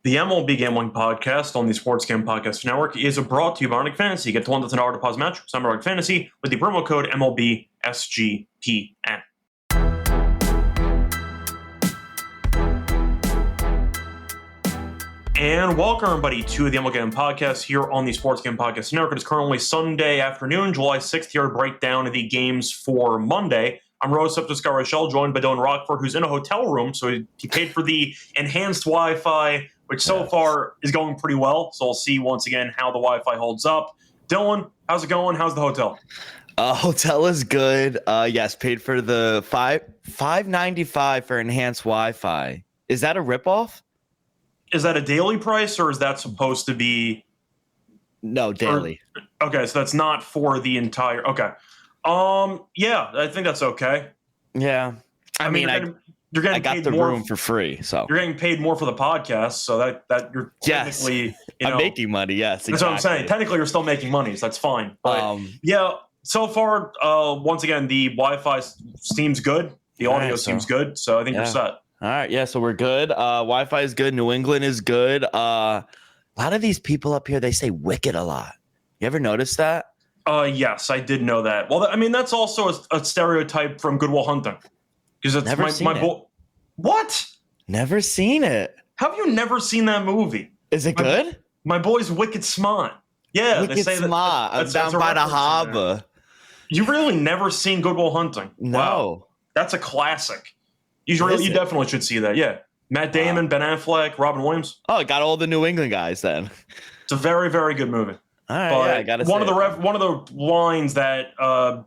The MLB Gambling Podcast on the Sports Gambling Podcast Network is brought to you by Arctic Fantasy. Get $1,000 deposit match with Arctic Fantasy with the promo code MLB SGPN. And welcome, everybody, to the MLB Gambling Podcast here on the Sports Gambling Podcast Network. It is currently Sunday afternoon, July 6th. Here to break down the games for Monday. I'm Reichel, joined by Dylan Rockford, who's in a hotel room, so he paid for the enhanced Wi-Fi, which so far is going pretty well. So we'll see once again how the Wi-Fi holds up. Dylan, how's it going? How's the hotel? Hotel is good. Yes, paid for the $5.95 for enhanced Wi-Fi. Is that a ripoff? Is that a daily price, or is that supposed to be? No, daily. Okay, so that's not for the entire. Okay. Yeah, I think that's okay. Yeah. I mean, you're getting I got paid the more room for free, so you're getting paid more for the podcast, so that you're technically, I'm making money. Yes, that's what I'm saying. Technically, you're still making money, so that's fine. But yeah, so far, once again, the Wi-Fi seems good. The audio seems good, so I think you're set. All right, yeah, so we're good. Wi-Fi is good. New England is good. A lot of these people up here, they say "wicked" a lot. You ever notice that? Yes, I did know that. Well, I mean, that's also a stereotype from Good Will Hunting. Because it's never seen it. What? Never seen it. Have you never seen that movie? Is it good? My boy's wicked smart. Yeah, wicked they say smart. I'm down by the harbor. You really never seen Good Will Hunting? No. Wow. That's a classic. You definitely should see that. Yeah. Matt Damon, Ben Affleck, Robin Williams. Oh, I got all the New England guys then. It's a very, very good movie. All right, yeah, I gotta say one of the lines that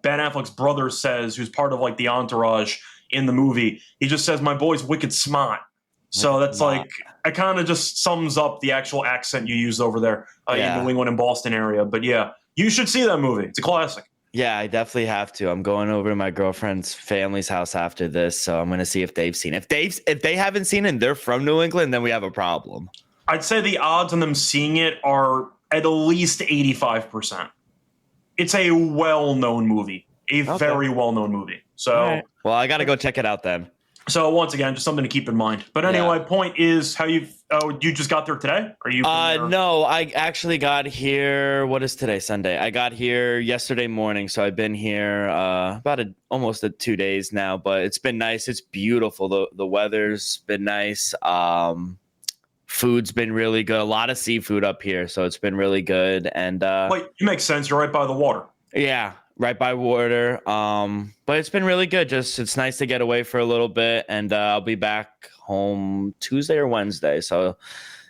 Ben Affleck's brother says, who's part of like the entourage in the movie, he just says, "My boy's wicked smart." So that's like, it kind of just sums up the actual accent you use over there in New England and Boston area. But yeah, you should see that movie. It's a classic. Yeah, I definitely have to. I'm going over to my girlfriend's family's house after this, so I'm going to see if they've seen it. If they haven't seen it and they're from New England, then we have a problem. I'd say the odds on them seeing it are at least 85%. It's a well-known movie, very well-known movie. So, right. Well, I got to go check it out then. So once again, just something to keep in mind. But anyway, point is you just got there today? Or you? No, I actually got here. What is today? Sunday. I got here yesterday morning, so I've been here almost 2 days now. But it's been nice. It's beautiful. The weather's been nice. Food's been really good. A lot of seafood up here, so it's been really good. And it makes sense. You're right by the water. Yeah, right by water. But it's been really good. Just it's nice to get away for a little bit, and I'll be back home Tuesday or Wednesday. So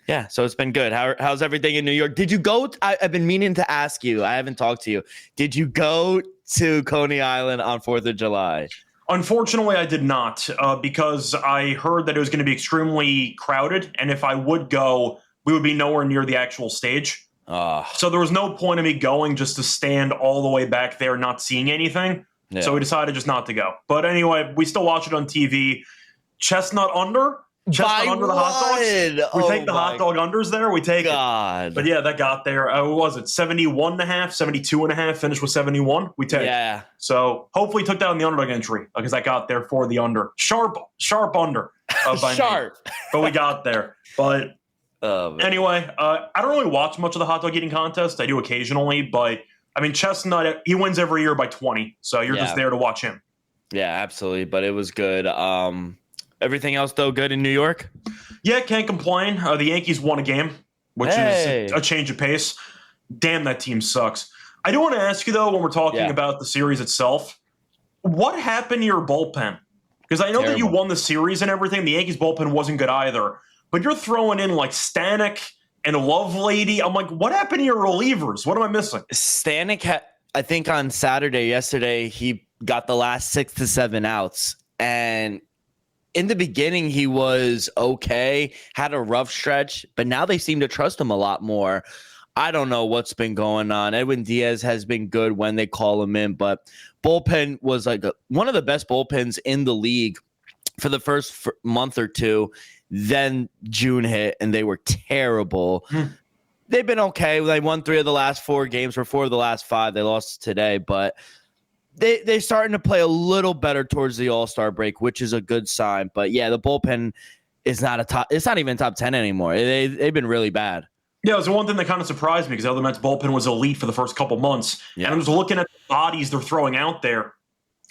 yeah, so it's been good. How's everything in New York? Did you go? I've been meaning to ask you. I haven't talked to you. Did you go to Coney Island on 4th of July? Unfortunately, I did not because I heard that it was going to be extremely crowded. And if I would go, we would be nowhere near the actual stage. So there was no point in me going just to stand all the way back there not seeing anything. Yeah. So we decided just not to go. But anyway, we still watch it on TV. Chestnut under the hot dogs. We take the hot dog unders there. We take it. But yeah, that got there. What was it? 71.5, 72.5, finished with 71. We take. Yeah. So hopefully took that on the underdog entry because I got there for the under. Sharp under. Sharp. But we got there. But anyway, I don't really watch much of the hot dog eating contest. I do occasionally, but I mean, Chestnut, he wins every year by 20. So you're just there to watch him. Yeah, absolutely. But it was good. Everything else, though, good in New York? Yeah, can't complain. The Yankees won a game, which is a change of pace. Damn, that team sucks. I do want to ask you, though, when we're talking about the series itself, what happened to your bullpen? Because I know that you won the series and everything. The Yankees bullpen wasn't good either. But you're throwing in, like, Stanek and Lovelady. I'm like, what happened to your relievers? What am I missing? Stanek, I think on yesterday, he got the last 6 to 7 outs. And in the beginning, he was okay, had a rough stretch, but now they seem to trust him a lot more. I don't know what's been going on. Edwin Diaz has been good when they call him in, but bullpen was like one of the best bullpens in the league for the first month or two. Then June hit, and they were terrible. They've been okay. They won 3 of the last 4 games, or 4 of the last 5. They lost today, but they're starting to play a little better towards the All-Star break, which is a good sign. But, yeah, the bullpen is not a top. It's not even top 10 anymore. They've been really bad. Yeah, it was the one thing that kind of surprised me because the Mets bullpen was elite for the first couple months. Yeah. And I was looking at the bodies they're throwing out there,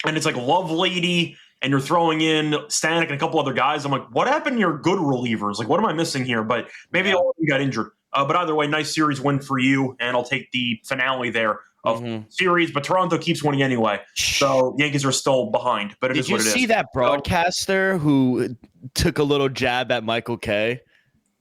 and it's like Lovelady, and you're throwing in Stanek and a couple other guys. I'm like, what happened to your good relievers? Like, what am I missing here? But maybe all of them got injured. But either way, nice series win for you, and I'll take the finale there of series. But Toronto keeps winning anyway, so Yankees are still behind. But it is what it is. Did you see that broadcaster who took a little jab at Michael Kay?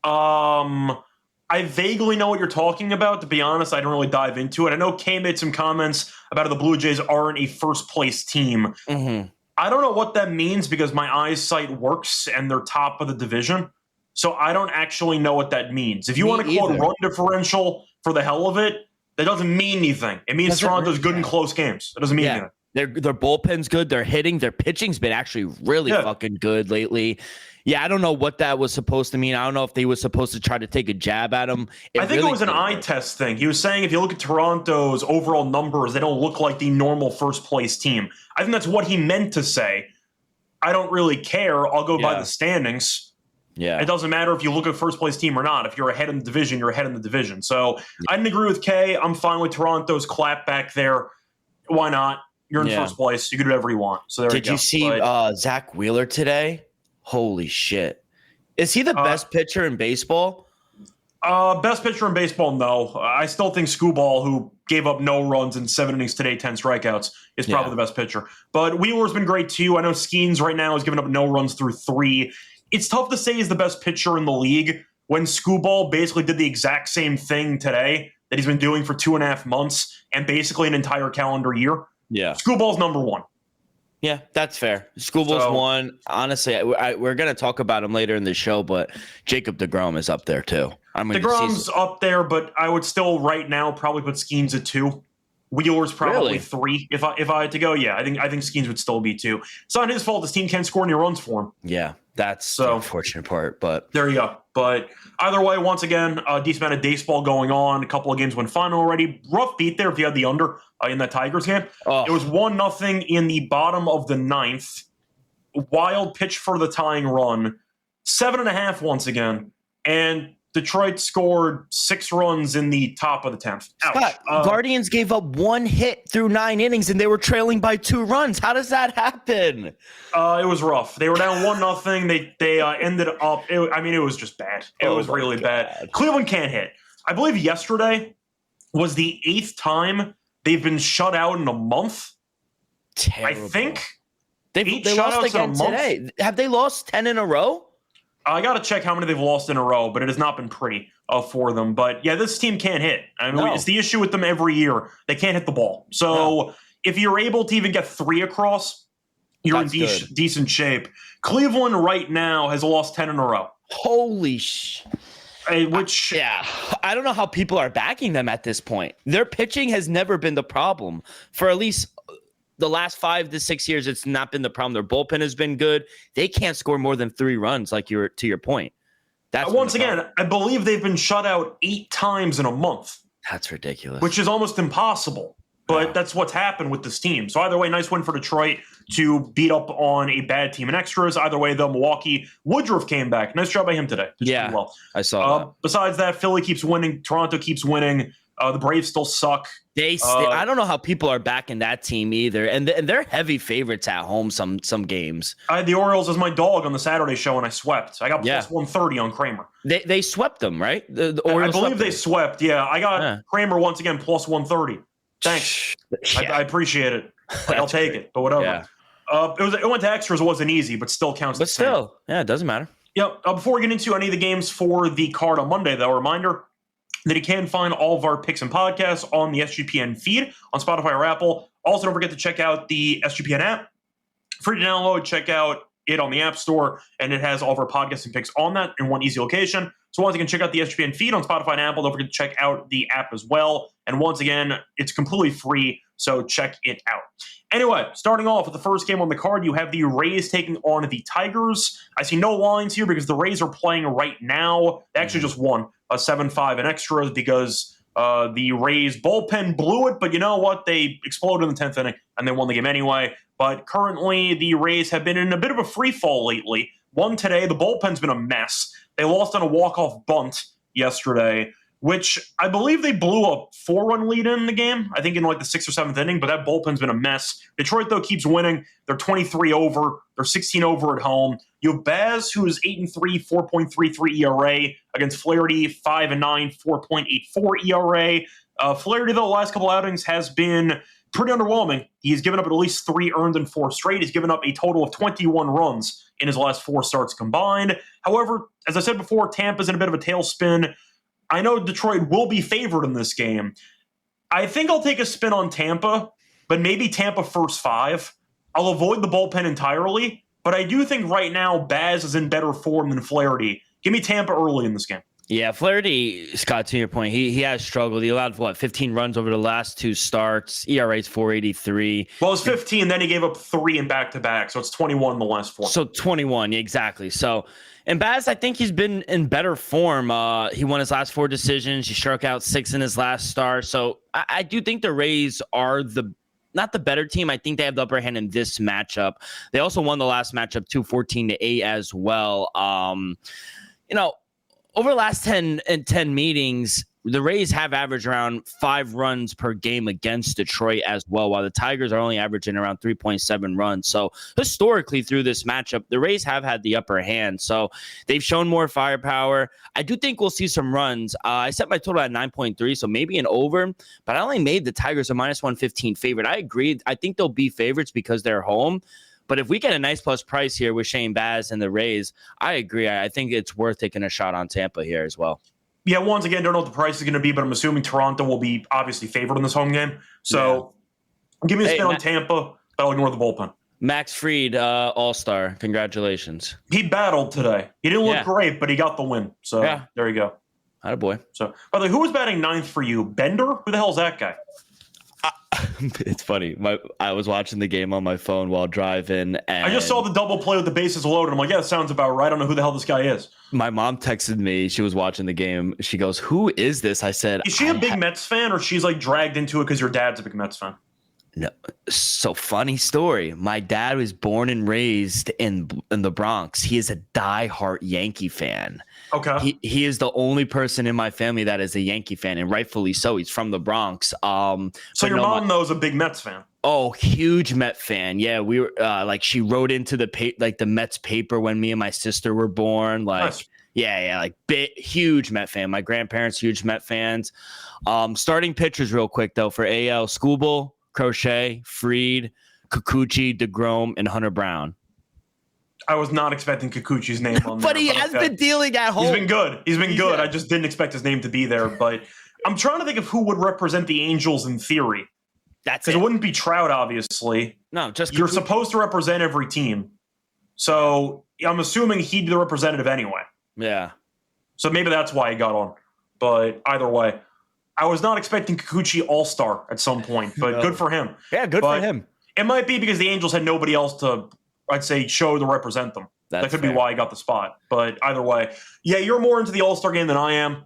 I vaguely know what you're talking about. To be honest, I don't really dive into it. I know Kay made some comments about how the Blue Jays aren't a first-place team. I don't know what that means because my eyesight works and they're top of the division. So I don't actually know what that means. If you want to quote run differential for the hell of it, that doesn't mean anything. It means Toronto's good in close games. It doesn't mean anything. Their bullpen's good. They're hitting. Their pitching's been actually really fucking good lately. Yeah, I don't know what that was supposed to mean. I don't know if they were supposed to try to take a jab at him. I think it was an eye test thing. He was saying if you look at Toronto's overall numbers, they don't look like the normal first-place team. I think that's what he meant to say. I don't really care. I'll go by the standings. Yeah. It doesn't matter if you look at first-place team or not. If you're ahead in the division, you're ahead in the division. So I didn't agree with Kay. I'm fine with Toronto's clap back there. Why not? You're in first place. You can do whatever you want. So there you go. Did you see Zach Wheeler today? Holy shit. Is he the best pitcher in baseball? Best pitcher in baseball, no. I still think Skubal, who gave up no runs in 7 innings today, 10 strikeouts, is probably the best pitcher. But Wheeler's been great too. I know Skeens right now has given up no runs through 3. It's tough to say he's the best pitcher in the league when Skubal basically did the exact same thing today that he's been doing for 2.5 months and basically an entire calendar year. Yeah. Skubal's number 1. Yeah, that's fair. Skubal's 1. Honestly, we're going to talk about him later in the show, but Jacob deGrom is up there too. deGrom's up there, but I would still right now probably put Skeens at 2. Wheeler's probably 3. If I had to go, I think Skeens would still be 2. It's not his fault. His team can't score any runs for him. Yeah, that's the unfortunate part. But there you go. But either way, once again, a decent amount of baseball going on. A couple of games went final already. Rough beat there if you had the under in that Tigers game. It was 1-0 in the bottom of the 9th. Wild pitch for the tying run. 7.5 once again. And Detroit scored 6 runs in the top of the 10th. Scott, Guardians gave up 1 hit through 9 innings, and they were trailing by 2 runs. How does that happen? It was rough. They were down 1-0. They ended up. It was just bad. It was really bad. Cleveland can't hit. I believe yesterday was the 8th time they've been shut out in a month. Terrible. I think they lost again today. Have they lost 10 in a row? I got to check how many they've lost in a row, but it has not been pretty for them. But, this team can't hit. It's the issue with them every year. They can't hit the ball. So if you're able to even get 3 across, you're in decent shape. Cleveland right now has lost 10 in a row. Holy sh! I don't know how people are backing them at this point. Their pitching has never been the problem. For at least the last 5 to 6 years, it's not been the problem. Their bullpen has been good. They can't score more than 3 runs, to your point. That's once again, I believe they've been shut out 8 times in a month. That's ridiculous. Which is almost impossible. But that's what's happened with this team. So either way, nice win for Detroit to beat up on a bad team in extras. Either way, though, Milwaukee, Woodruff came back. Nice job by him today. Well. I saw that. Besides that, Philly keeps winning. Toronto keeps winning. The Braves still suck. I don't know how people are backing that team either, and they're heavy favorites at home. Some games. I had the Orioles as my dog on the Saturday show, and I swept. I got plus 130 on Kramer. They swept them, right? The Orioles. I believe they swept. Yeah, I got Kramer once again plus 130. Thanks. I appreciate it. I'll take it, but whatever. Yeah. It went to extras. It wasn't easy, but still counts. But still, it doesn't matter. Yep. Before we get into any of the games for the card on Monday, though, a reminder that you can find all of our picks and podcasts on the SGPN feed on Spotify or Apple. Also, don't forget to check out the SGPN app. Free to download. Check out it on the App Store, and it has all of our podcasts and picks on that in one easy location. So once again, check out the SGPN feed on Spotify and Apple. Don't forget to check out the app as well. And once again, it's completely free, so check it out. Anyway, starting off with the first game on the card, you have the Rays taking on the Tigers. I see no lines here because the Rays are playing right now. They actually just won a 7-5 in extras because the Rays bullpen blew it, but you know what? They exploded in the 10th inning, and they won the game anyway. But currently, the Rays have been in a bit of a free fall lately. won today. The bullpen's been a mess. They lost on a walk-off bunt yesterday, which I believe they blew a 4-run lead in the game, I think in like the 6th or 7th inning, but that bullpen's been a mess. Detroit, though, keeps winning. They're 23 over. They're 16 over at home. You have Baz, who is 8-3, 4.33 ERA, against Flaherty, 5-9, 4.84 ERA. Flaherty, though, the last couple outings has been pretty underwhelming. He's given up at least 3 earned in 4 straight. He's given up a total of 21 runs in his last 4 starts combined. However, as I said before, Tampa's in a bit of a tailspin. I know Detroit will be favored in this game. I think I'll take a spin on Tampa, but maybe Tampa first 5. I'll avoid the bullpen entirely, but I do think right now Baz is in better form than Flaherty. Give me Tampa early in this game. Yeah, Flaherty, Scott, to your point, he has struggled. He allowed, 15 runs over the last 2 starts. ERA's 4.83. Well, it's 15, then he gave up 3 in back-to-back, so it's 21 in the last 4. So 21, exactly. So, and Baz, I think he's been in better form. He won his last 4 decisions. He struck out 6 in his last start. So I do think the Rays are not the better team. I think they have the upper hand in this matchup. They also won the last matchup 14-8 as well. Over the last 10 meetings, the Rays have averaged around 5 runs per game against Detroit as well, while the Tigers are only averaging around 3.7 runs. So historically through this matchup, the Rays have had the upper hand. So they've shown more firepower. I do think we'll see some runs. I set my total at 9.3, so maybe an over, but I only made the Tigers a minus 115 favorite. I agree. I think they'll be favorites because they're home. But if we get a nice plus price here with Shane Baz and the Rays, I agree. I think it's worth taking a shot on Tampa here as well. Yeah, once again, don't know what the price is going to be, but I'm assuming Toronto will be obviously favored in this home game. So give me a spin on Tampa, but I'll ignore the bullpen. Max Fried, All-Star. Congratulations. He battled today. He didn't look great, but he got the win. So there you go. Attaboy. So, by the way, who was batting 9th for you? Bender? Who the hell is that guy? It's funny. I was watching the game on my phone while driving. And I just saw the double play with the bases loaded. I'm like, yeah, that sounds about right. I don't know who the hell this guy is. My mom texted me. She was watching the game. She goes, "Who is this?" I said, "Is she a big Mets fan, or she's like dragged into it because your dad's a big Mets fan?" No. So funny story. My dad was born and raised in the Bronx. He is a diehard Yankee fan. Okay. He is the only person in my family that is a Yankee fan, and rightfully so. He's from the Bronx. So your mom, though, is a big Mets fan. Oh, huge Met fan. Yeah, we were she wrote into the Mets paper when me and my sister were born. Nice. Huge Met fan. My grandparents, huge Met fans. Starting pitchers real quick, though, for AL: Skubal, Crochet, Fried, Kikuchi, DeGrom, and Hunter Brown. I was not expecting Kikuchi's name on there. But he has been dealing at home. He's been good. He's been good. I just didn't expect his name to be there. But I'm trying to think of who would represent the Angels in theory. That's because it wouldn't be Trout, obviously. No, just you're supposed to represent every team. So I'm assuming he'd be the representative anyway. Yeah. So maybe that's why he got on. But either way, I was not expecting Kikuchi All-Star at some point. But good for him. Yeah, good for him. It might be because the Angels had nobody else to, I'd say, show to represent them. That could be why he got the spot. But either way, yeah, you're more into the All-Star game than I am.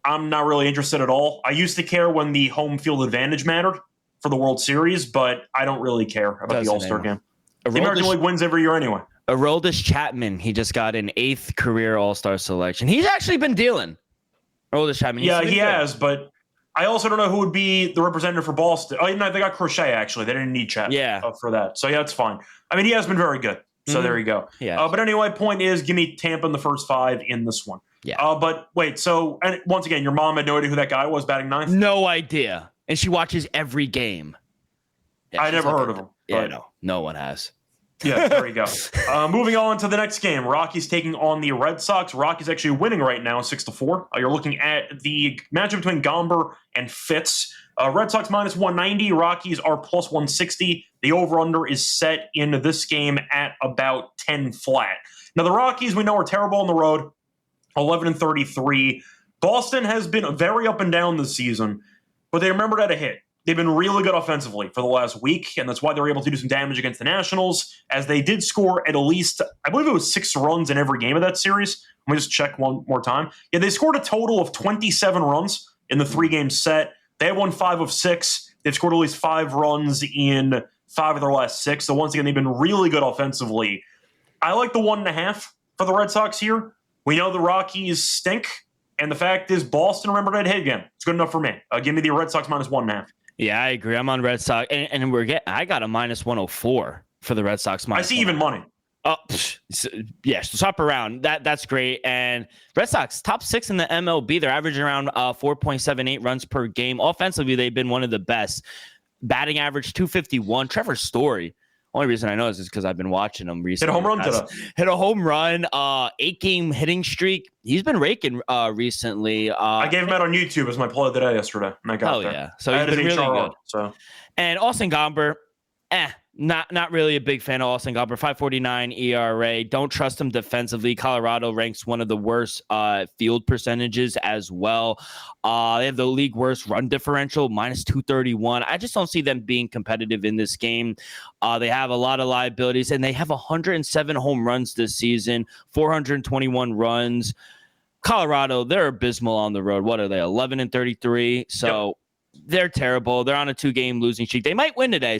I'm not really interested at all. I used to care when the home field advantage mattered for the World Series, but I don't really care about the All-Star game. The American League wins every year anyway. Aroldis Chapman, he just got an 8th career All-Star selection. He's actually been dealing. Aroldis Chapman. Yeah, he has, but I also don't know who would be the representative for Boston. Oh, no, they got Crochet, actually. They didn't need Chapman for that. So, yeah, it's fine. I mean, he has been very good. So there you go. Yeah. But anyway, point is, give me Tampa in the first 5 in this one. Yeah. But wait, so and once again, your mom had no idea who that guy was batting 9th? No idea. And she watches every game. Yeah, I never heard of him. Yeah, no one has. Yeah, there you go. Moving on to the next game. Rockies taking on the Red Sox. Rockies actually winning right now, 6-4. You're looking at the matchup between Gomber and Fitz. Red Sox minus 190. Rockies are plus 160. The over-under is set in this game at about 10 flat. Now, the Rockies, we know, are terrible on the road, 11-33. Boston has been very up and down this season, but they remembered how to hit. They've been really good offensively for the last week, and that's why they were able to do some damage against the Nationals, as they did score at least, I believe it was 6 runs in every game of that series. Let me just check one more time. Yeah, they scored a total of 27 runs in the 3-game set. They have won 5 of 6. They've scored at least 5 runs in 5 of their last 6. So once again, they've been really good offensively. I like the 1.5 for the Red Sox here. We know the Rockies stink, and the fact is Boston remembered I'd hit again. It's good enough for me. Give me the Red Sox -1.5. Yeah, I agree. I'm on Red Sox, and I got a -104 for the Red Sox. I see even money. Oh, yes, swap around. That's great. And Red Sox, top 6 in the MLB. They're averaging around 4.78 runs per game. Offensively, they've been one of the best. Batting average 251. Trevor Story. Only reason I know is because I've been watching him recently. Hit a home run today. Hit a home run. 8-game hitting streak. He's been raking recently. I gave him out on YouTube as my play of the day yesterday. And I got there. Yeah. So he's been really good. So. And Austin Gomber, not really a big fan of Austin Gomber. 5.49 ERA. Don't trust him defensively. Colorado ranks one of the worst field percentages as well. They have the league worst run differential, -231. I just don't see them being competitive in this game. They have a lot of liabilities, and they have 107 home runs this season, 421 runs. Colorado, they're abysmal on the road. What are they, 11-33? So. Yep. They're terrible. They're on a 2-game losing streak. They might win today.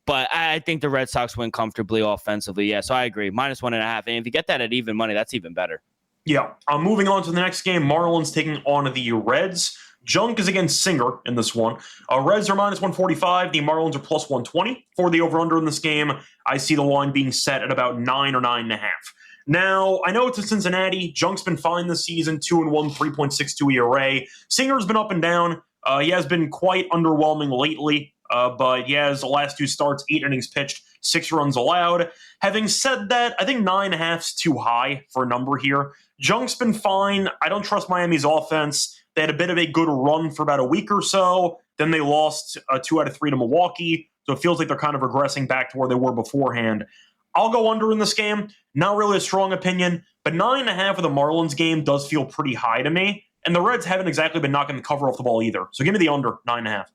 But I think the Red Sox win comfortably offensively. Yeah, so I agree. -1.5. And if you get that at even money, that's even better. Yeah. Moving on to the next game, Marlins taking on the Reds. Junk is against Singer in this one. Reds are -145. The Marlins are +120. For the over-under in this game, I see the line being set at about 9 or 9.5. Now, I know it's in Cincinnati. Junk's been fine this season, 2-1, 3.62 ERA. Singer's been up and down. He has been quite underwhelming lately, but he has the last 2 starts, 8 innings pitched, 6 runs allowed. Having said that, I think 9.5's too high for a number here. Junk's been fine. I don't trust Miami's offense. They had a bit of a good run for about a week or so. Then they lost 2 out of 3 to Milwaukee, so it feels like they're kind of regressing back to where they were beforehand. I'll go under in this game. Not really a strong opinion, but 9.5 of the Marlins game does feel pretty high to me. And the Reds haven't exactly been knocking the cover off the ball either. So give me the under, 9.5.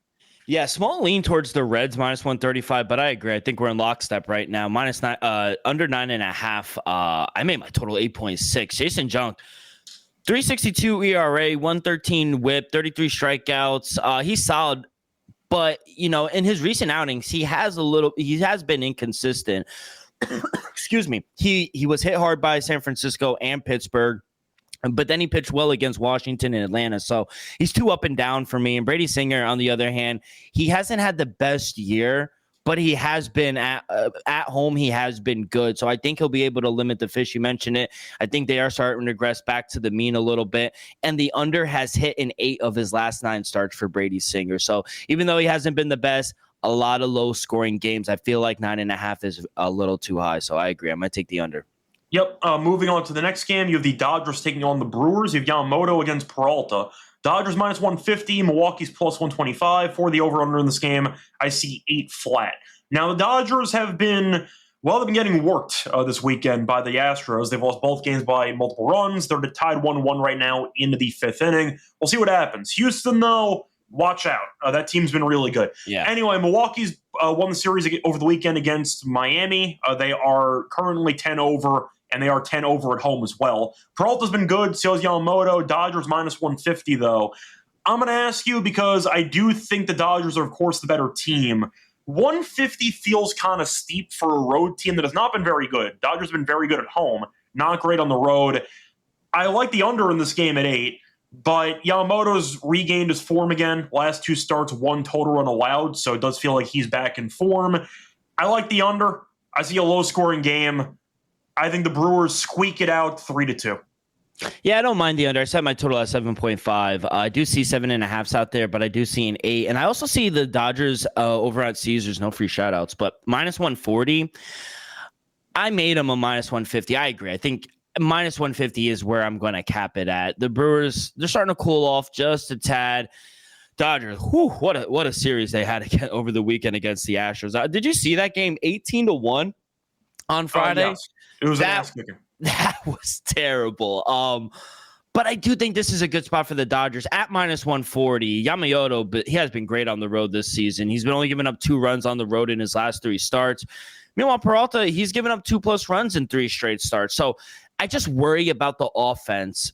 Yeah, small lean towards the Reds, -135, but I agree. I think we're in lockstep right now. Under 9.5. I made my total 8.6. Jason Junk, 3.62 ERA, 113 WHIP, 33 strikeouts. He's solid, but in his recent outings, he has been inconsistent. Excuse me. He was hit hard by San Francisco and Pittsburgh. But then he pitched well against Washington and Atlanta. So he's 2 up and down for me. And Brady Singer, on the other hand, he hasn't had the best year, but he has been at home. He has been good. So I think he'll be able to limit the fish. You mentioned it. I think they are starting to regress back to the mean a little bit. And the under has hit in 8 of his last 9 starts for Brady Singer. So even though he hasn't been the best, a lot of low scoring games, I feel like 9.5 is a little too high. So I agree. I'm going to take the under. Yep. Moving on to the next game, you have the Dodgers taking on the Brewers. You have Yamamoto against Peralta. Dodgers -150, Milwaukee's +125. For the over-under in this game, I see 8 flat. Now, the Dodgers have been, they've been getting worked this weekend by the Astros. They've lost both games by multiple runs. They're tied 1-1 right now into the 5th inning. We'll see what happens. Houston, though, watch out. That team's been really good. Yeah. Anyway, Milwaukee's won the series over the weekend against Miami. They are currently 10 over. And they are 10 over at home as well. Peralta's been good. So is Yamamoto. Dodgers -150, though. I'm going to ask you because I do think the Dodgers are, of course, the better team. 150 feels kind of steep for a road team that has not been very good. Dodgers have been very good at home, not great on the road. I like the under in this game at 8, but Yamamoto's regained his form again. Last 2 starts, 1 total run allowed, so it does feel like he's back in form. I like the under. I see a low-scoring game. I think the Brewers squeak it out 3-2. Yeah, I don't mind the under. I set my total at 7.5. I do see 7.5s out there, but I do see an 8. And I also see the Dodgers over at Caesars, no free shout-outs, but -140. I made them a -150. I agree. I think -150 is where I'm going to cap it at. The Brewers, they're starting to cool off just a tad. Dodgers, what a series they had over the weekend against the Astros. Did you see that game? 18-1 on Friday? Yes. It was an ass kicker. That was terrible. But I do think this is a good spot for the Dodgers at -140. Yamamoto, but he has been great on the road this season. He's been only giving up 2 runs on the road in his last 3 starts. Meanwhile, Peralta, he's given up 2+ runs in 3 straight starts. So I just worry about the offense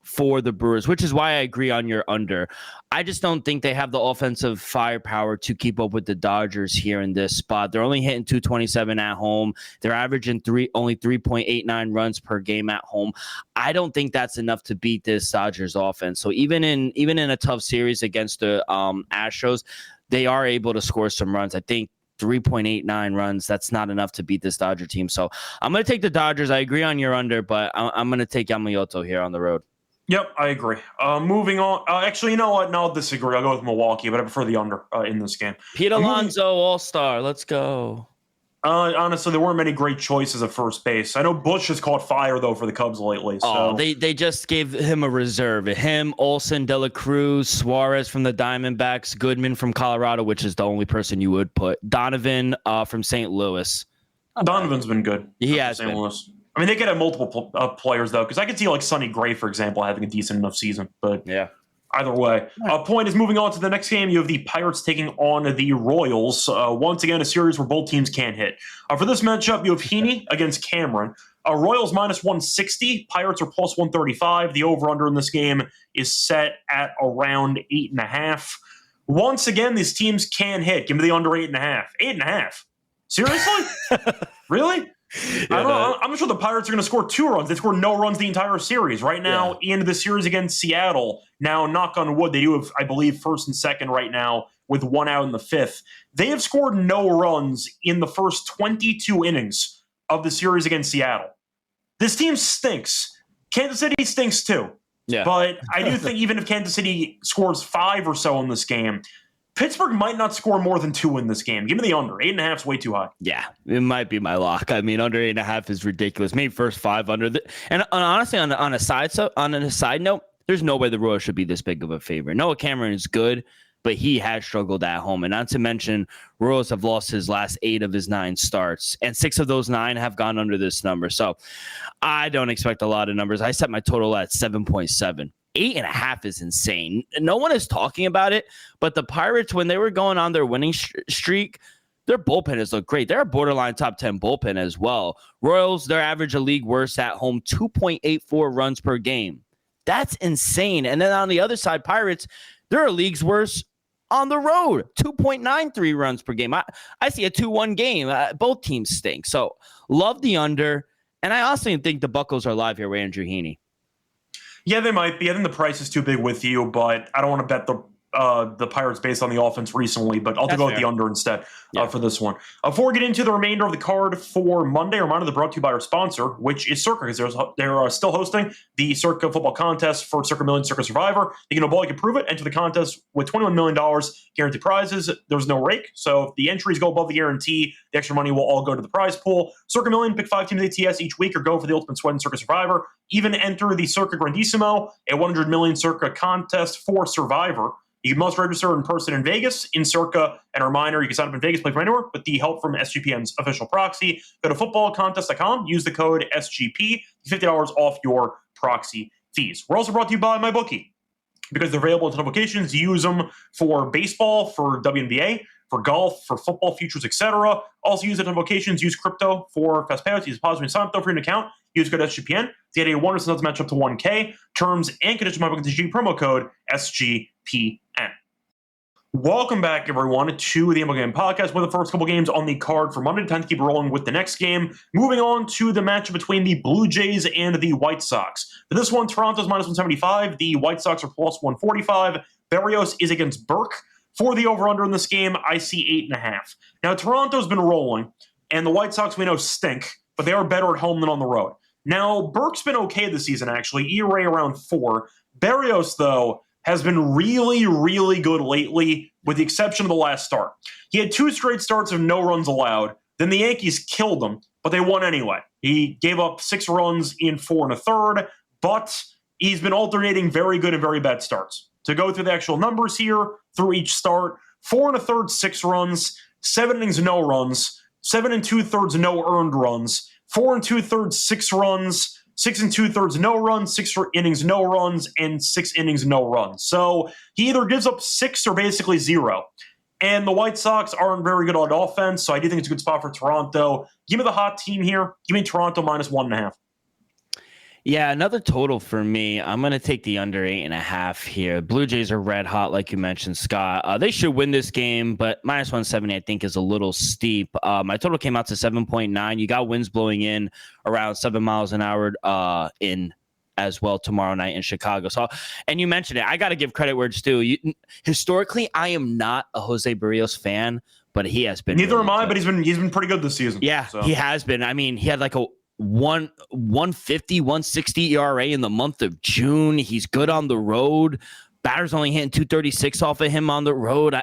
for the Brewers, which is why I agree on your under. I just don't think they have the offensive firepower to keep up with the Dodgers here in this spot. They're only hitting 227 at home. They're averaging only 3.89 runs per game at home. I don't think that's enough to beat this Dodgers offense. So even in a tough series against the Astros, they are able to score some runs. I think 3.89 runs, that's not enough to beat this Dodger team. So I'm going to take the Dodgers. I agree on your under, but I'm going to take Yamamoto here on the road. Yep, I agree. Moving on. Actually, you know what? No, I'll disagree. I'll go with Milwaukee, but I prefer the under in this game. Pete Alonso, All-Star. Let's go. Honestly, there weren't many great choices at first base. I know Bush has caught fire, though, for the Cubs lately. So. They just gave him a reserve. Him, Olsen, De La Cruz, Suarez from the Diamondbacks, Goodman from Colorado, which is the only person you would put, Donovan from St. Louis. Donovan's been good. He has St. been. Louis. I mean, they could have multiple players, though, because I could see, like, Sonny Gray, for example, having a decent enough season. But yeah, either way. Point is, moving on to the next game, you have the Pirates taking on the Royals. Once again, a series where both teams can't hit. For this matchup, you have Heaney against Cameron. Royals minus 160. Pirates are plus 135. The over-under in this game is set at around 8.5. Once again, these teams can hit. Give me the under 8.5. 8.5? Seriously? Really? Yeah, I'm sure the Pirates are going to score 2 runs. They scored no runs the entire series. Right now, in the series against Seattle, now, knock on wood, they do have, I believe, first and second right now with 1 out in the 5th. They have scored no runs in the first 22 innings of the series against Seattle. This team stinks. Kansas City stinks too. Yeah. But I do think even if Kansas City scores 5 or so in this game, Pittsburgh might not score more than 2 in this game. Give me the under. 8.5 is way too high. Yeah, it might be my lock. I mean, under 8.5 is ridiculous. Maybe first 5 under. And honestly, on a side note, there's no way the Royals should be this big of a favorite. Noah Cameron is good, but he has struggled at home. And not to mention, Royals have lost his last 8 of his 9 starts, and 6 of those 9 have gone under this number. So I don't expect a lot of numbers. I set my total at 7.7. 8.5 is insane. No one is talking about it, but the Pirates, when they were going on their winning streak, their bullpen has looked great. They're a borderline top 10 bullpen as well. Royals, their average a league worst at home, 2.84 runs per game. That's insane. And then on the other side, Pirates, they're a league's worst on the road, 2.93 runs per game. I see a 2-1 game. Both teams stink. So love the under. And I also think the Buccos are live here with Andrew Heaney. Yeah, they might be. I think the price is too big with you, but I don't want to bet the Pirates based on the offense recently, but I'll go with the under instead for this one. Before we get into the remainder of the card for Monday, a reminder they're brought to you by our sponsor, which is Circa, because they're still hosting the Circa football contest for Circa Million Circa Survivor. You can know ball, you can prove it, enter the contest with $21 million guaranteed prizes. There's no rake, so if the entries go above the guarantee, the extra money will all go to the prize pool. Circa Million, pick 5 teams ATS each week or go for the ultimate sweat in Circa Survivor. Even enter the Circa Grandissimo, a 100 million Circa contest for Survivor. You must register in person in Vegas, in Circa, and a reminder, you can sign up in Vegas, play from anywhere, with the help from SGPN's official proxy. Go to footballcontest.com, use the code SGP, $50 off your proxy fees. We're also brought to you by MyBookie, because they're available in a ton of locations. You use them for baseball, for WNBA, for golf, for football futures, etc. Also use it on locations. Use crypto for fast payouts. Use deposit and sign up though for an account. Use code SGPN to get a 100% match up to 1K. Terms and conditions of my booking promo code SGPN. Welcome back, everyone, to the MLB Gambling Podcast with the first couple games on the card for Monday. Time to keep rolling with the next game. Moving on to the matchup between the Blue Jays and the White Sox. For this one, Toronto's minus 175. The White Sox are plus 145. Berrios is against Burke. For the over-under in this game, I see 8.5. Now, Toronto's been rolling, and the White Sox, we know, stink, but they are better at home than on the road. Now, Burke's been okay this season, actually. ERA around 4. Berrios, though, has been really, really good lately, with the exception of the last start. He had 2 straight starts of no runs allowed. Then the Yankees killed him, but they won anyway. He gave up 6 runs in 4 1/3, but he's been alternating very good and very bad starts. To go through the actual numbers here, through each start, 4 1/3, 6 runs, 7 innings, no runs, 7 2/3, no earned runs, 4 2/3, 6 runs, 6 2/3, no runs, 6 innings, no runs, and 6 innings, no runs. So he either gives up 6 or basically 0. And the White Sox aren't very good on offense, so I do think it's a good spot for Toronto. Give me the hot team here. Give me Toronto minus 1.5. Yeah, another total for me. I'm going to take the under 8.5 here. Blue Jays are red hot, like you mentioned, Scott. They should win this game, but minus 170, I think, is a little steep. My total came out to 7.9. You got winds blowing in around 7 miles an hour in as well tomorrow night in Chicago. So, and you mentioned it. I got to give credit where it's due. Historically, I am not a Jose Barrios fan, but he has been. Neither really am I, good. but he's been pretty good this season. Yeah, so. He has been. I mean, he had like a 150, 160 ERA in the month of June. He's good on the road. Batters only hitting 236 off of him on the road.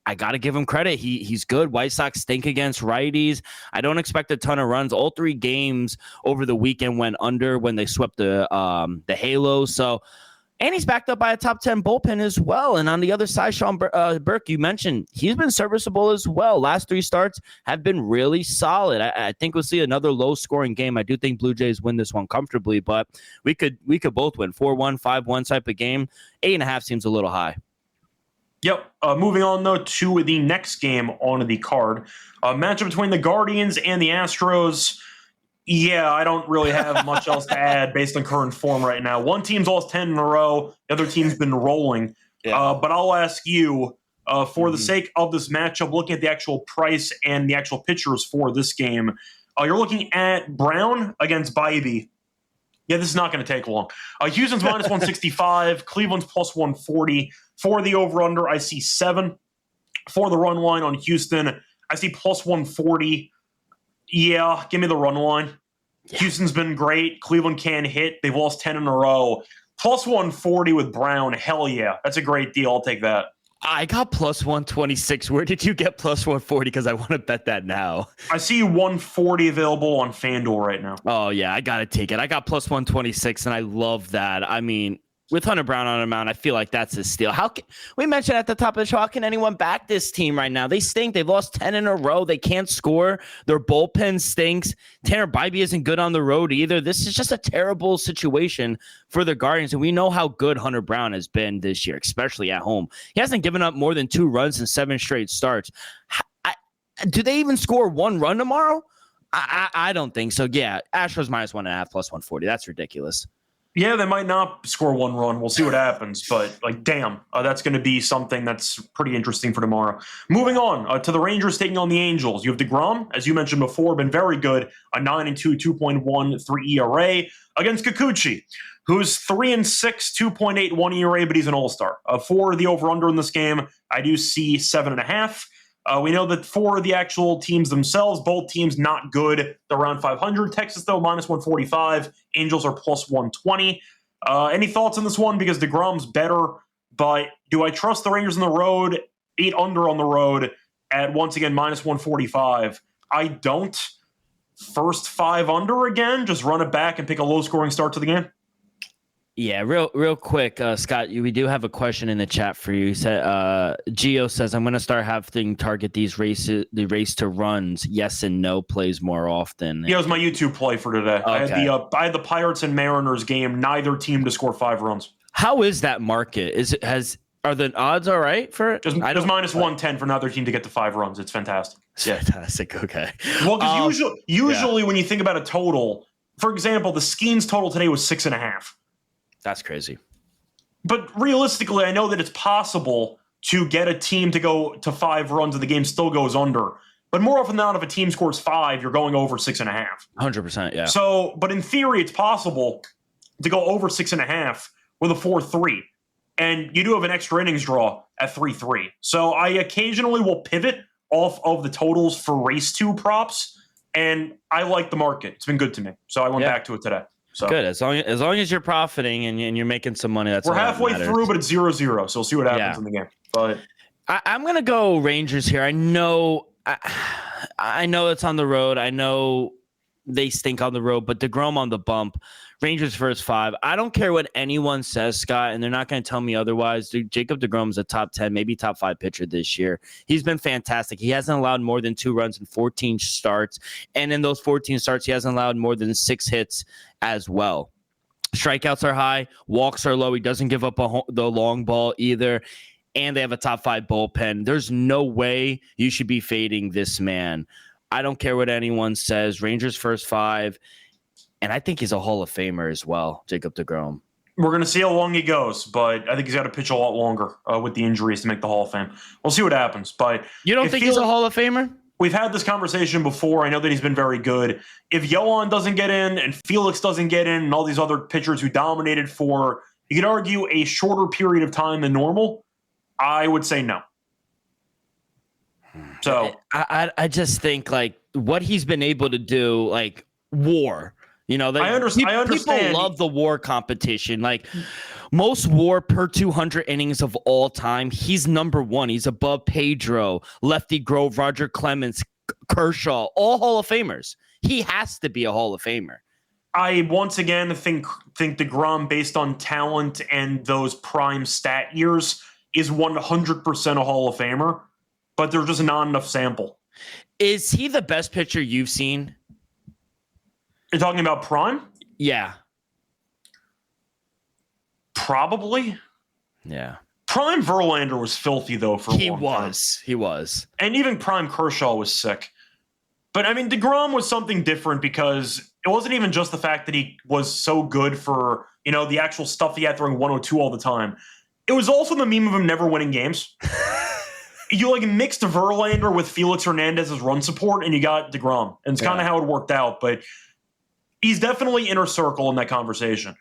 I got to give him credit. He's good. White Sox stink against righties. I don't expect a ton of runs. All 3 games over the weekend went under when they swept the Halos. So, and he's backed up by a top 10 bullpen as well. And on the other side, Sean Burke, you mentioned he's been serviceable as well. Last 3 starts have been really solid. I think we'll see another low-scoring game. I do think Blue Jays win this one comfortably, but we could both win 4-1, 5-1 type of game. 8.5 seems a little high. Yep. Moving on, though, to the next game on the card. Matchup between the Guardians and the Astros. Yeah, I don't really have much else to add based on current form right now. One team's lost 10 in a row. The other team's been rolling. Yeah. But I'll ask you, for the sake of this matchup, looking at the actual price and the actual pitchers for this game, you're looking at Brown against Bybee. Yeah, this is not going to take long. Houston's minus 165. Cleveland's plus 140. For the over-under, I see 7. For the run line on Houston, I see plus 140. Yeah, give me the run line. Yeah. Houston's been great. Cleveland can hit. They've lost 10 in a row. Plus 140 with Brown. Hell yeah. That's a great deal. I'll take that. I got plus 126. Where did you get plus 140? Because I want to bet that now. I see 140 available on FanDuel right now. Oh, yeah. I got to take it. I got plus 126, and I love that. I mean, with Hunter Brown on a mound, I feel like that's a steal. We mentioned at the top of the show, how can anyone back this team right now? They stink. They've lost 10 in a row. They can't score. Their bullpen stinks. Tanner Bybee isn't good on the road either. This is just a terrible situation for the Guardians, and we know how good Hunter Brown has been this year, especially at home. He hasn't given up more than 2 runs in 7 straight starts. Do they even score 1 run tomorrow? I don't think so. Yeah, Astros minus 1.5 plus 140. That's ridiculous. Yeah, they might not score 1 run. We'll see what happens. But, damn, that's going to be something that's pretty interesting for tomorrow. Moving on to the Rangers taking on the Angels. You have DeGrom, as you mentioned before, been very good. A 9-2, 2.13 ERA against Kikuchi, who's 3-6, 2.81 ERA, but he's an all-star. For the over-under in this game, I do see 7.5. We know that for the actual teams themselves, both teams not good. They're around 500. Texas, though, minus 145. Angels are plus 120. Any thoughts on this one? Because DeGrom's better, but do I trust the Rangers on the road? 8 under on the road at, once again, minus 145. I don't. First 5 under again? Just run it back and pick a low-scoring start to the game? Yeah, real quick, Scott, we do have a question in the chat for you. Gio says, I'm going to start having target the race to runs, yes and no plays more often. Yeah, it was my YouTube play for today. Okay. I had the Pirates and Mariners game, neither team to score 5 runs. How is that market? Are the odds all right for it? Just minus 110 for another team to get to 5 runs. It's fantastic. Yeah. Fantastic. Okay. Well, because usually when you think about a total, for example, the Skeens total today was 6.5. That's crazy. But realistically, I know that it's possible to get a team to go to 5 runs and the game still goes under. But more often than not, if a team scores 5, you're going over 6.5. 100%, yeah. So, but in theory, it's possible to go over 6.5 with a 4-3. And you do have an extra innings draw at 3-3. So I occasionally will pivot off of the totals for race 2 props. And I like the market. It's been good to me. So I went back to it today. So good. As long as you're profiting and you're making some money, that's we're halfway through, but it's 0-0. So we'll see what happens in the game. But I'm gonna go Rangers here. I know it's on the road. I know they stink on the road, but DeGrom on the bump. Rangers first 5. I don't care what anyone says, Scott, and they're not going to tell me otherwise. Jacob DeGrom is a top 10, maybe top 5 pitcher this year. He's been fantastic. He hasn't allowed more than 2 runs in 14 starts, and in those 14 starts, he hasn't allowed more than 6 hits as well. Strikeouts are high, walks are low. He doesn't give up the long ball either, and they have a top 5 bullpen. There's no way you should be fading this man. I don't care what anyone says. Rangers first 5. And I think he's a Hall of Famer as well, Jacob deGrom. We're going to see how long he goes, but I think he's got to pitch a lot longer with the injuries to make the Hall of Fame. We'll see what happens. But you don't think he's a Hall of Famer? We've had this conversation before. I know that he's been very good. If Yohan doesn't get in and Felix doesn't get in and all these other pitchers who dominated for, you could argue, a shorter period of time than normal, I would say no. So I just think like what he's been able to do, like WAR. You know, I understand. People love the WAR competition. Like most WAR per 200 innings of all time, he's number one. He's above Pedro, Lefty Grove, Roger Clemens, Kershaw, all Hall of Famers. He has to be a Hall of Famer. I once again think deGrom, based on talent and those prime stat years, is 100% a Hall of Famer, but there's just not enough sample. Is he the best pitcher you've seen? You're talking about prime? Yeah. Probably. Yeah. Prime Verlander was filthy, though, for a long time. He was. And even prime Kershaw was sick. But, I mean, deGrom was something different because it wasn't even just the fact that he was so good for, you know, the actual stuff he had throwing 102 all the time. It was also the meme of him never winning games. You, like, mixed Verlander with Felix Hernandez's run support, and you got deGrom. And it's kind of how it worked out, but he's definitely inner circle in that conversation.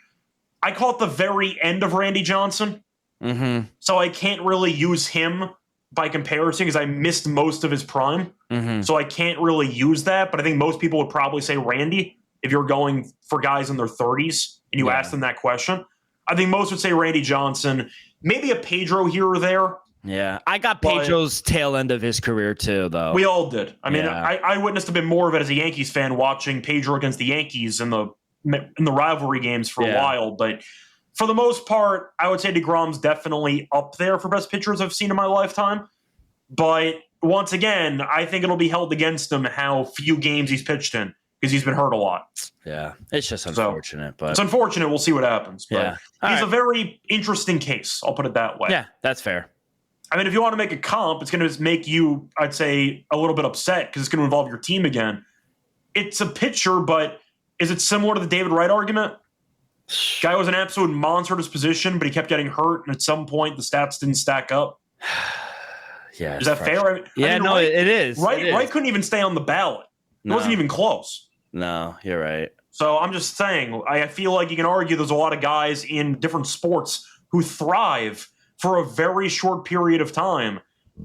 I caught the very end of Randy Johnson, so I can't really use him by comparison because I missed most of his prime, so I can't really use that. But I think most people would probably say Randy if you're going for guys in their 30s and you ask them that question. I think most would say Randy Johnson, maybe a Pedro here or there. Yeah, I got Pedro's tail end of his career too, though. We all did. I mean, I witnessed a bit more of it as a Yankees fan watching Pedro against the Yankees in the rivalry games for a while. But for the most part, I would say deGrom's definitely up there for best pitchers I've seen in my lifetime. But once again, I think it'll be held against him how few games he's pitched in because he's been hurt a lot. Yeah, it's just unfortunate. But it's unfortunate. We'll see what happens. But he's a very interesting case. I'll put it that way. Yeah, that's fair. I mean, if you want to make a comp, it's going to make you, I'd say, a little bit upset because it's going to involve your team again. It's a pitcher, but is it similar to the David Wright argument? Guy was an absolute monster at his position, but he kept getting hurt, and at some point the stats didn't stack up. Yeah, is that fair? It is. Wright couldn't even stay on the ballot. It wasn't even close. No, you're right. So I'm just saying, I feel like you can argue there's a lot of guys in different sports who thrive for a very short period of time,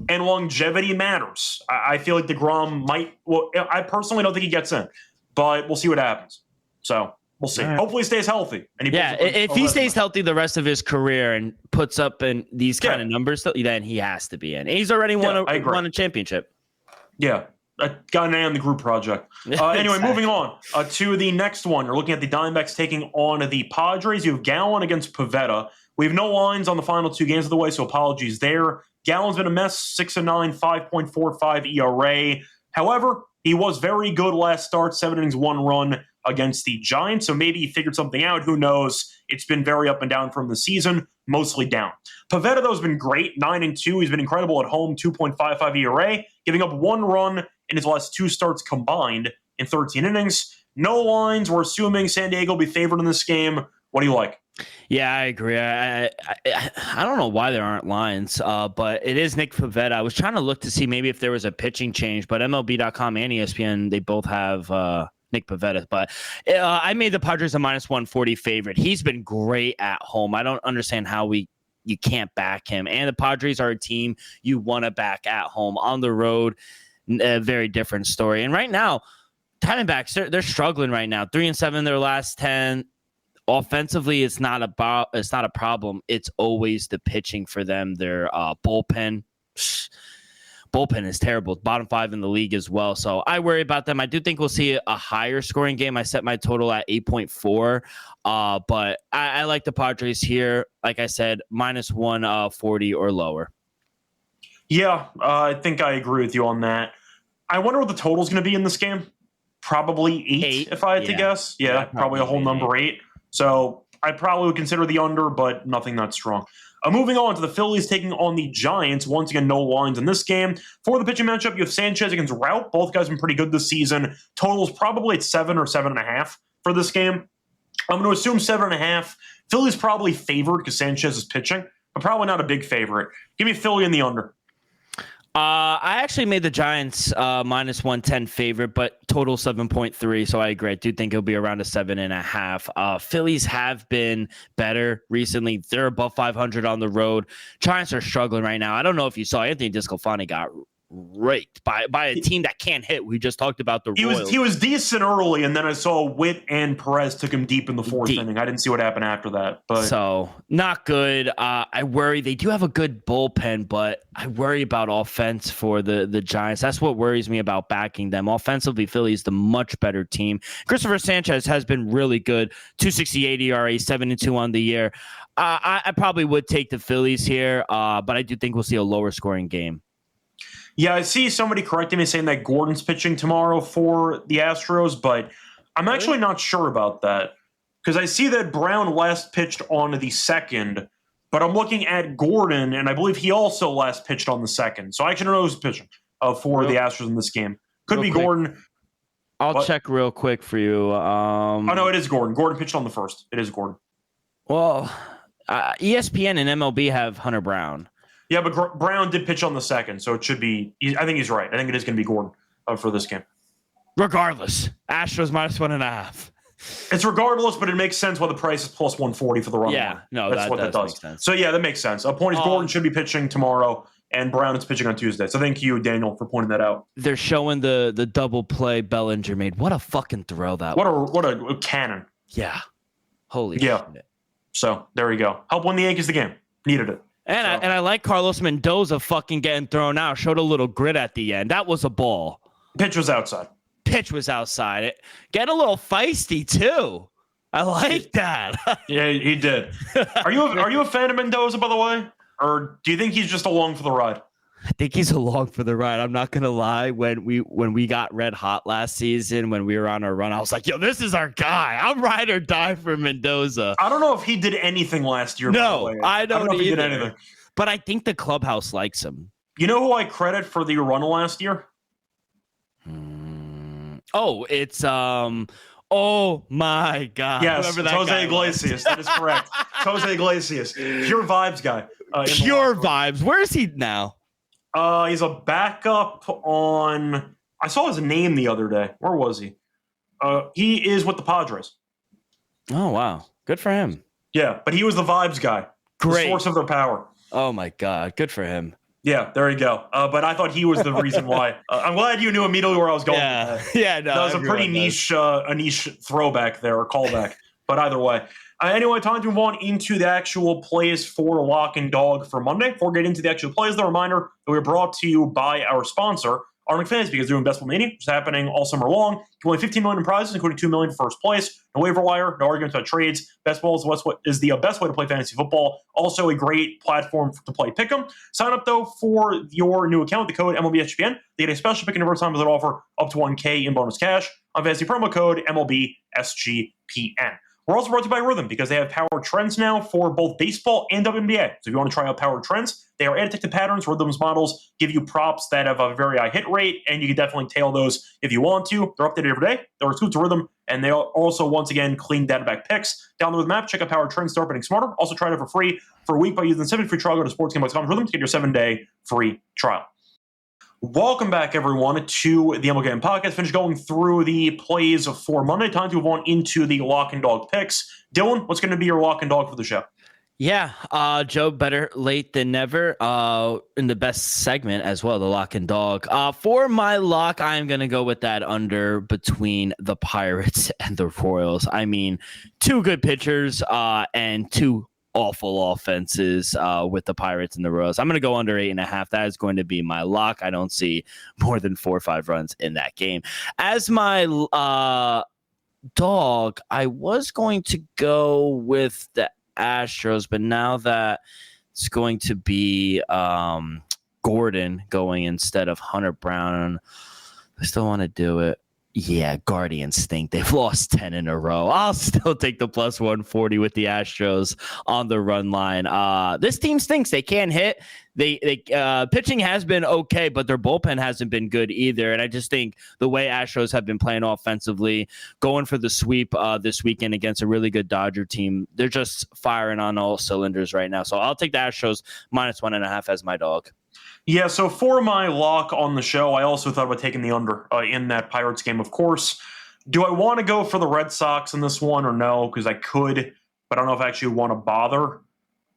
and longevity matters. I feel like deGrom might. Well, I personally don't think he gets in, but we'll see what happens. So we'll see. Right. Hopefully, he stays healthy. And if he stays healthy the rest of his career and puts up in these kind of numbers, then he has to be in. And he's already won a championship. Yeah. I got an A on the group project. Anyway, moving on to the next one. You're looking at the Diamondbacks taking on the Padres. You have Gallen against Pivetta. We have no lines on the final two games of the way, so apologies there. Gallen's been a mess, 6-9, 5.45 ERA. However, he was very good last start, 7 innings, 1 run against the Giants, so maybe he figured something out. Who knows? It's been very up and down from the season, mostly down. Pivetta, though, has been great, 9-2. He's been incredible at home, 2.55 ERA, giving up 1 run in his last 2 starts combined in 13 innings. No lines. We're assuming San Diego will be favored in this game. What do you like? Yeah, I agree. I don't know why there aren't lines, but it is Nick Pivetta. I was trying to look to see maybe if there was a pitching change, but MLB.com and ESPN, they both have Nick Pivetta. But I made the Padres a -140 favorite. He's been great at home. I don't understand how you can't back him. And the Padres are a team you want to back at home. On the road, a very different story. And right now, Diamondbacks, they're struggling right now. 3-7 their last 10. Offensively, it's not a problem. It's always the pitching for them. Their bullpen is terrible. Bottom 5 in the league as well. So I worry about them. I do think we'll see a higher scoring game. I set my total at 8.4. But I like the Padres here. Like I said, -140 or lower. Yeah, I think I agree with you on that. I wonder what the total is going to be in this game. Probably 8 if I had to guess. Yeah, probably a whole number 8. So I probably would consider the under, but nothing that strong. Moving on to the Phillies taking on the Giants. Once again, no lines in this game. For the pitching matchup, you have Sanchez against Rout. Both guys have been pretty good this season. Total's probably at 7 or 7.5. for this game. I'm going to assume 7.5. Philly's probably favored because Sanchez is pitching, but probably not a big favorite. Give me Philly in the under. I actually made the Giants minus 110 favorite, but total 7.3. So I agree. I do think it'll be around a 7.5. Phillies have been better recently. They're above 500 on the road. Giants are struggling right now. I don't know if you saw Anthony Discofani got raked by a team that can't hit. We just talked about the Royals. He was decent early, and then I saw Witt and Perez took him deep in the fourth inning. I didn't see what happened after that. But so not good. I worry. They do have a good bullpen, but I worry about offense for the Giants. That's what worries me about backing them. Offensively, Philly's the much better team. Christopher Sanchez has been really good. 2.68 ERA, 7-2 on the year. I probably would take the Phillies here, but I do think we'll see a lower scoring game. Yeah, I see somebody correcting me saying that Gordon's pitching tomorrow for the Astros, but I'm actually not sure about that because I see that Brown last pitched on the 2nd, but I'm looking at Gordon, and I believe he also last pitched on the 2nd. So I actually don't know who's pitching for the Astros in this game. Could be quick. Gordon. I'll check real quick for you. Oh, no, it is Gordon. Gordon pitched on the 1st. It is Gordon. Well, ESPN and MLB have Hunter Brown. Yeah, but Brown did pitch on the 2nd, so it should be – I think he's right. I think it is going to be Gordon for this game. Regardless, Astros minus 1.5. It's regardless, but it makes sense why the price is plus 140 for the run. Yeah, no, that's what that does. Make sense. So, yeah, that makes sense. A point is Gordon should be pitching tomorrow, and Brown is pitching on Tuesday. So thank you, Daniel, for pointing that out. They're showing the double play Bellinger made. What a fucking throw that was. What a cannon. Yeah. Holy shit. So there you go. Help win the Yankees the game. Needed it. And I like Carlos Mendoza fucking getting thrown out. Showed a little grit at the end. That was a ball. Pitch was outside. Get a little feisty too. I like that. Yeah, he did. Are you a fan of Mendoza, by the way? Or do you think he's just along for the ride? I think he's along for the ride. I'm not gonna lie. When we got red hot last season, when we were on our run, I was like, "Yo, this is our guy. I'm ride or die for Mendoza." I don't know if he did anything last year. No, I don't know if he did anything. But I think the clubhouse likes him. You know who I credit for the run last year? Oh, it's oh my God! Yes, Jose Iglesias. That is correct. Jose Iglesias, pure vibes guy. Pure vibes. Where is he now? He's a backup on. I saw his name the other day. Where was he? He is with the Padres. Oh wow, good for him. Yeah, but he was the vibes guy. Great. The source of their power. Oh my God, good for him. Yeah, there you go. But I thought he was the reason why. I'm glad you knew immediately where I was going. Yeah, with that. Yeah. No, that was a pretty niche throwback there, or callback. But either way. Anyway, time to move on into the actual plays for Lock and Dog for Monday. Before we get into the actual plays, the reminder that we're brought to you by our sponsor, Arnold Fantasy, because they're doing Best Ball Mania, which is happening all summer long. Only 15 million in prizes, including $2 million for first place. No waiver wire, no arguments about trades. Best Ball is the best way to play fantasy football. Also a great platform to play Pick'em. Sign up, though, for your new account with the code MLB SGPN. They get a special pick and reverse time that offer up to $1K in bonus cash on fantasy promo code MLB SGPN. We're also brought to you by Rhythm because they have Power Trends now for both baseball and WNBA. So if you want to try out Power Trends, they are addictive patterns. Rhythm's models give you props that have a very high hit rate, and you can definitely tail those if you want to. They're updated every day. They're exclusive to Rhythm, and they are also, once again, clean data back picks. Download the Rhythm app, check out Power Trends, start betting smarter. Also try it out for free for a week by using the 7-day free trial. Go to sportsgame.com/rhythm to get your 7-day free trial. Welcome back, everyone, to the MLB Gambling Podcast. Finished going through the plays for Monday. Time to move on into the Lock and Dog picks. Dylan, what's going to be your Lock and Dog for the show? Yeah, Joe, better late than never in the best segment as well, the Lock and Dog. For my lock, I'm going to go with that under between the Pirates and the Royals. I mean, two good pitchers and two awful offenses with the Pirates and the Royals. I'm going to go under 8.5. That is going to be my lock. I don't see more than 4 or 5 runs in that game. As my dog, I was going to go with the Astros, but now that it's going to be Gordon going instead of Hunter Brown, I still want to do it. Yeah, Guardians stink. They've lost 10 in a row. I'll still take the plus 140 with the Astros on the run line. This team stinks. They can't hit. They pitching has been okay, but their bullpen hasn't been good either. And I just think the way Astros have been playing offensively, going for the sweep this weekend against a really good Dodger team, they're just firing on all cylinders right now. So I'll take the Astros minus 1.5 as my dog. Yeah, so for my lock on the show, I also thought about taking the under in that Pirates game, of course. Do I want to go for the Red Sox in this one or no? Because I could, but I don't know if I actually want to bother.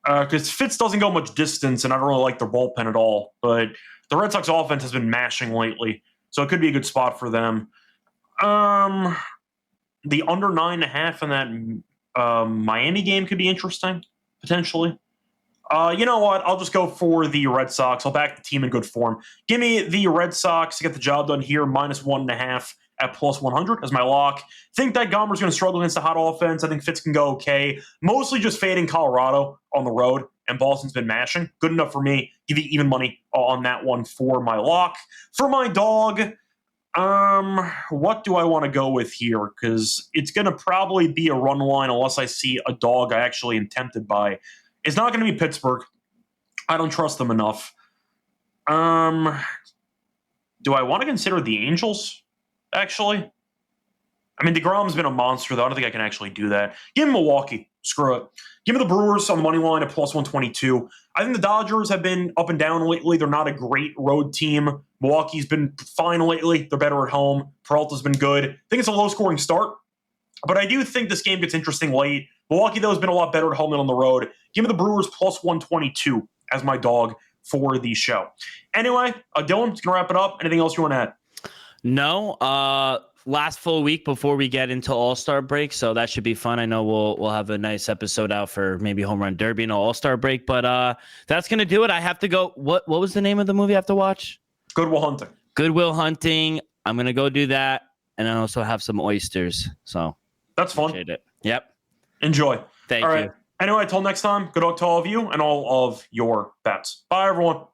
Because Fitz doesn't go much distance, and I don't really like their bullpen at all. But the Red Sox offense has been mashing lately, so it could be a good spot for them. The under 9.5 in that Miami game could be interesting, potentially. You know what? I'll just go for the Red Sox. I'll back the team in good form. Give me the Red Sox to get the job done here, minus 1.5 at plus 100 as my lock. Think that Gomber's going to struggle against the hot offense. I think Fitz can go okay. Mostly just fading Colorado on the road, and Boston's been mashing. Good enough for me. Give you even money on that one for my lock. For my dog, what do I want to go with here? Because it's going to probably be a run line unless I see a dog I actually am tempted by. It's not going to be Pittsburgh. I don't trust them enough. Do I want to consider the Angels, actually? I mean, DeGrom's been a monster, though. I don't think I can actually do that. Give me Milwaukee. Screw it. Give me the Brewers on the money line at plus 122. I think the Dodgers have been up and down lately. They're not a great road team. Milwaukee's been fine lately. They're better at home. Peralta's been good. I think it's a low-scoring start. But I do think this game gets interesting late. Milwaukee, though, has been a lot better at home than on the road. Give me the Brewers plus 122 as my dog for the show. Anyway, Dylan, just going to wrap it up. Anything else you want to add? No. Last full week before we get into All-Star break, so that should be fun. I know we'll have a nice episode out for maybe Home Run Derby and All-Star break, but that's going to do it. I have to go. What was the name of the movie I have to watch? Good Will Hunting. Good Will Hunting. I'm going to go do that, and I also have some oysters, so that's fun. Appreciate it. Yep. Enjoy. Thank all you. Right. Anyway, until next time, good luck to all of you and all of your bets. Bye, everyone.